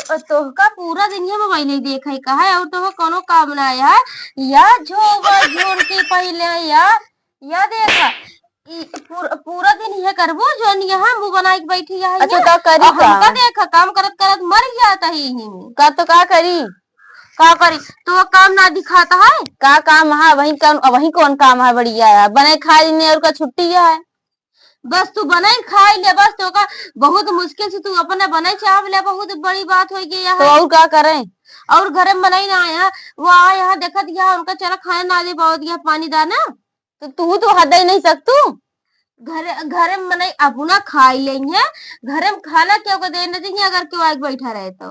तो का पूरा दिन ये मोबाइल ही देखा ही कहा और तो कोनो काम ना है या झोगा झोर के पहले या देखा पूरा दिन ये करबो जोन यहाँ मुंह बना के बैठी है अच्छा तो करी हमका देखा काम करत करत मर जाता ही में का तो का करी तो काम ना दिखाता है का काम है वही कौन काम है बढ़िया है बने खा लेने और का छुट्टी है बस तू बनाई खाई ले बस तो का बहुत मुश्किल से तू अपने बनाई चाव ले बहुत बड़ी बात हो गई है तो और क्या करें और घर में बनाई ना आया वो आ यहाँ देखा दिया उनका चला खाना ना दे बहुत दिया पानी दाना तो तू तो हद ही नहीं सकतू घर में बनाई अपना खाई लेंगे घर में खाना क्यों को देना चाहिए अगर क्यों आग बैठा रहे तो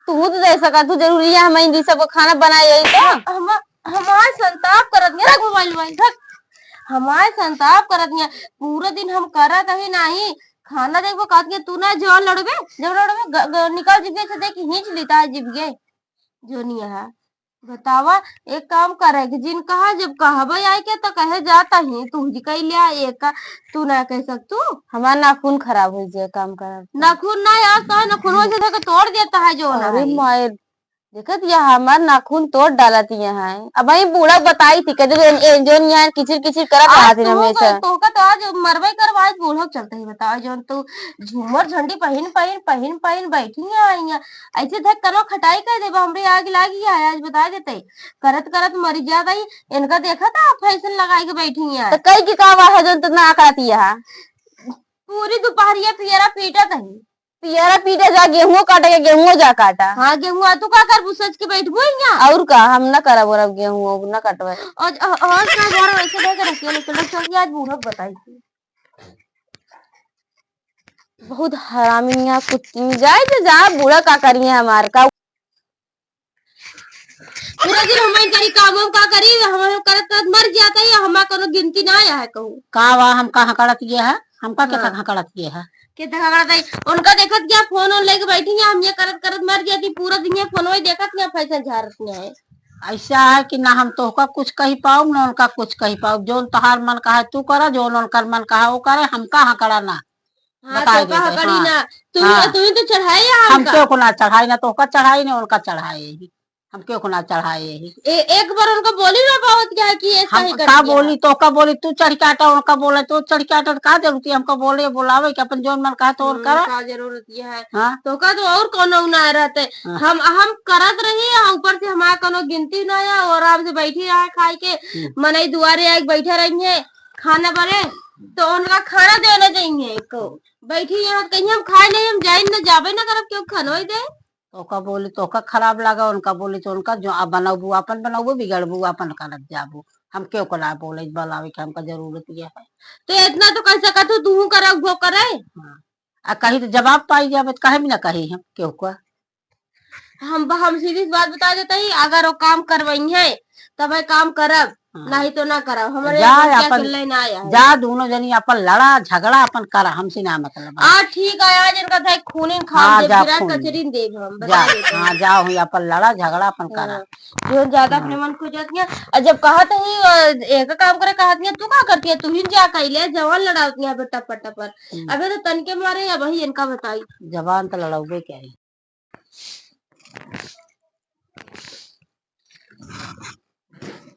तू तो दे सका तू जरूरी है हम दी सब खाना बनाए यही तो हमारे संताप करत नहीं रख मोबाइल मोबाइल रख हमारे संताप करत नहीं पूरे दिन हम करत ही नहीं खाना देखो कहत तू ना जो लड़बे निकल जिबे से देख खींच लेता जिबे जो नहीं है बतावा एक काम करेगी जिन कहा जब कहबे आए के तो कहे जाता ही तू जी कह लिया एक तू ना कह सकतू हमारा नाखून खराब हो जाए काम कर नाखून ना यार तो नाखून से तोड़ देता है जो अरे मायर देखत यह हमार नाखून तोड़ डालती है अब वही बूढ़ा बताई थी जो यहाँ किचिर किचिर करत आती हमेशा तो का तो आज मरबे करवाए बूढ़ा चलते ही बता जो तू झूमर झंडी पहन बैठी है आई है ऐसे देख करो खटाई कर देबा हमरे आग लागी है आज बता देते करत करत मर जाता ही इनका देखा था फैशन लगाई के बैठी है तो कई की कावा है जो इतना आकड़ती है पूरी दोपहरिया पियरा पीटा था पियरा पीटे जा गेहूं काटे गेहूं जा काटा हाँ गेहूं तू का कर सच के बैठबो यहाँ और का हम ना करब और गेहूं ना कटवे और का बार वैसे देख रखिए लेकिन चल आज बूढ़ा बताई थी बहुत हरामियां कुत्ती जाए तो जा बूढ़ा का करिए हमार का पूरा दिन हम करी काम का करी हम करत करत मर जाता है हमारा कोनो गिनती ना आया है कहूं का वा हम कहां करत ये है हमका के कहां करत ये है के देखा करत है उनका देखत क्या फोन ऑन लेके बैठी है हम ये करत करत मर जाती पूरा दिन ये फोन वही देखत नहीं फैशन झारत नहीं है ऐसा है कि ना हम तो का कुछ कही पाऊ ना उनका कुछ कही पाऊ जो तोहार मन कहा तू करा जो उनका मन कहा वो करे हम कहाँ करा ना हाँ तो कहा करी ना तुम्हें तो चढ़ाई हम क्यों को ना चढ़ाई ना तो चढ़ाई ना उनका चढ़ाए हम क्यों को ना चढ़ाए एक बार उनको बोली ना बहुत क्या कि हम का बोली तो का बोली तू चढ़ के आटा उनका बोले तो चढ़ के आटा का जरूरत है हमको बोले बुलावे कि अपन जोन मन कहा तो और करा का जरूरत है तो का तो और कोनो ना रहते हम करत रही ऊपर से हमारा कोनो गिनती ना है और आराम से बैठी रहा खाई के मनई दुआरे आके बैठे रहेंगे खाना बने तो उनका खाना देना चाहिए को बैठी यहाँ कहीं हम खाए नहीं हम जाए ना जावे ना करब क्यों खाना ही दे तो का बोली तो का खराब लगा उनका बोली तो उनका जो बनाबू अपन बनाबू बिगड़बू अपन करत जाबू हम क्यों कला बोले बुलावे के हमका जरूरत ये है तो इतना तो कह सका तू करे वो करे कहीं तो जवाब पाई जावे तो कहे भी ना कही हम क्यों का हम सीधी बात बता देते ही अगर वो काम करवाई है तब काम करब नहीं तो ना करब हमारे जा दोनों जनी अपन लड़ा झगड़ा अपन करा हमसे ना मतलब ठीक है आज इनका था खून खा कचरी देव हम हाँ जाओ अपन लड़ा झगड़ा अपन करा जो ज्यादा अपने मन को जाती है और जब कहा ही एक काम करे कहती है तू क्या करती है तू ही जा कहले जवान लड़ाती है बेटा पट्टा पर अबे तो तन के मारे अब वही इनका बताई जवान तो लड़ाओगे क्या है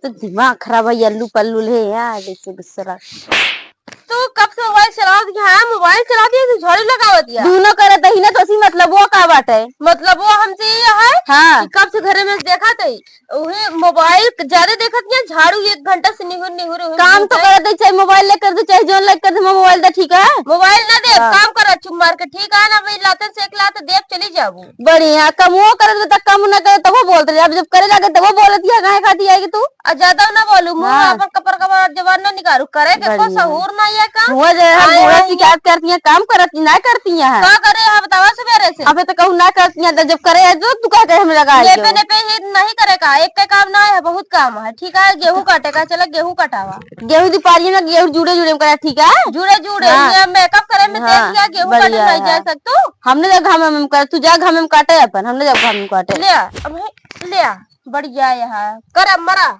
तो दिमाग खराब है यल्लू पल्लू है यार जैसे गुस्सा तो कब से मोबाइल चला दिया मोबाइल चला दिया तो झाड़ू लगा दिया दोनों करत ही ना तो सी मतलब वो का बात है मतलब वो हमसे ये है हाँ कब से घर में देखा थे उहे मोबाइल ज्यादा देखत नहीं झाड़ू 1 घंटा से निहुर काम तो करत है चाहे मोबाइल लेकर दे चाहे जोन लेकर दे मोबाइल दे ठीक है मोबाइल ना दे काम कर चुप मार के ठीक है ना भाई लाते से एक लाते देख चली जाबू बढ़िया कम वो करत तक कम ना करे तो वो बोलते अब जब करे जाके तो वो बोलती है काहे खाती आएगी तू ज्यादा ना बोलू मुंह अपन कपर जवान ना निकालू करे के को सहूर ना ये काम हो जाए बुरा शिकायत करती है काम करती ना करती है का करे आप बतावा सवेरे से अबे तो कहूं ना करती है जब करे है तो तू का कहे हमें लगा ये पे नहीं करेगा एक का काम ना है बहुत काम है ठीक है गेहूं काटेगा चला गेहूं कटावा गेहूं दीपारी में गेहूं जुड़े जुड़े करे ठीक है जुड़े मेकअप करे में देख लिया गेहूं काटे नहीं जा सकतू हमने जब घाम में कर तू जा घाम में काटे अपन हमने जब घाम में काटे ले बढ़िया यहाँ कर मरा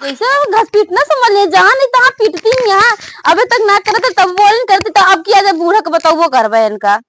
कैसे घस पीटना समझ ले जहाँ नहीं तहाँ पीटती यहाँ अबे तक ना करते तब बोल करते तो अब किया जब बूढ़ा को बताओ वो करवा इनका